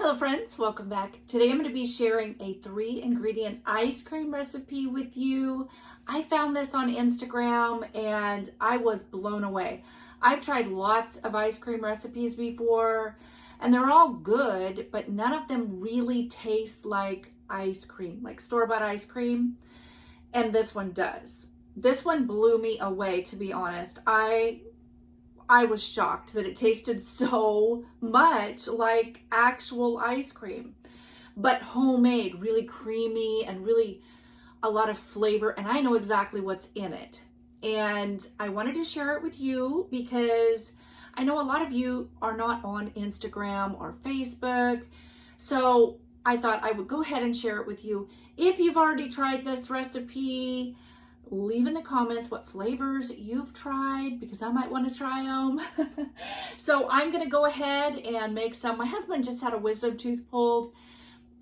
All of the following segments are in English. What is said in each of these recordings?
Hello friends, welcome back. Today I'm going to be sharing a 3-ingredient ice cream recipe with you. I found this on Instagram and I was blown away. I've tried lots of ice cream recipes before and they're all good, but none of them really taste like ice cream, like store-bought ice cream. And this one does. This one blew me away, to be honest. I was shocked that it tasted so much like actual ice cream, but homemade, really creamy and really a lot of flavor. And I know exactly what's in it. And I wanted to share it with you because I know a lot of you are not on Instagram or Facebook. So I thought I would go ahead and share it with you. If you've already tried this recipe, leave in the comments what flavors you've tried because I might want to try them. So I'm going to go ahead and make some. My husband just had a wisdom tooth pulled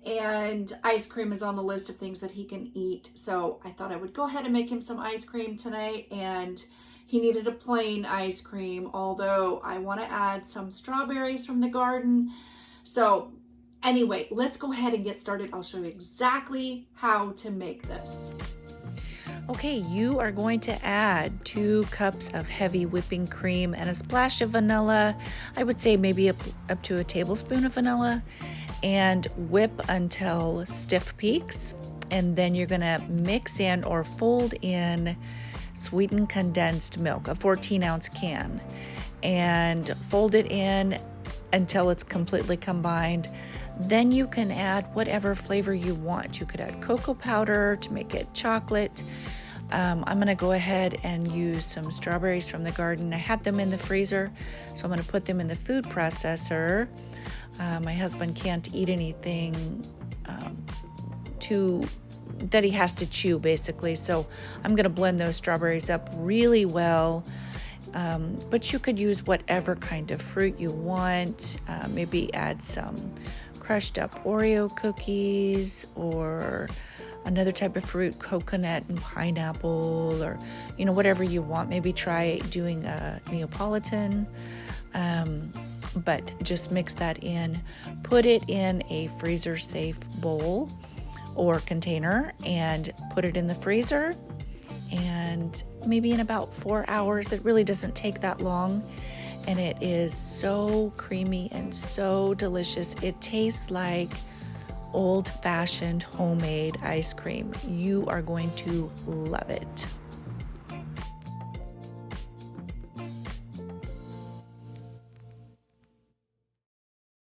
and ice cream is on the list of things that he can eat. So I thought I would go ahead and make him some ice cream tonight, and he needed a plain ice cream, although I want to add some strawberries from the garden. So anyway, let's go ahead and get started. I'll show you exactly how to make this. Okay, you are going to add 2 cups of heavy whipping cream and a splash of vanilla. I would say maybe up to a tablespoon of vanilla, and whip until stiff peaks. And then you're gonna mix in or fold in sweetened condensed milk, a 14-ounce can, and fold it in until it's completely combined. Then you can add whatever flavor you want. You could add cocoa powder to make it chocolate. I'm going to go ahead and use some strawberries from the garden. I had them in the freezer, so I'm going to put them in the food processor. My husband can't eat anything that he has to chew, basically. So I'm going to blend those strawberries up really well. But you could use whatever kind of fruit you want. Maybe add some crushed up Oreo cookies or another type of fruit, coconut and pineapple, or whatever you want. Maybe try doing a Neapolitan, but just mix that in. Put it in a freezer safe bowl or container and put it in the freezer, and maybe in about 4 hours. It really doesn't take that long, and it is so creamy and so delicious. It tastes like old-fashioned homemade ice cream. You are going to love it.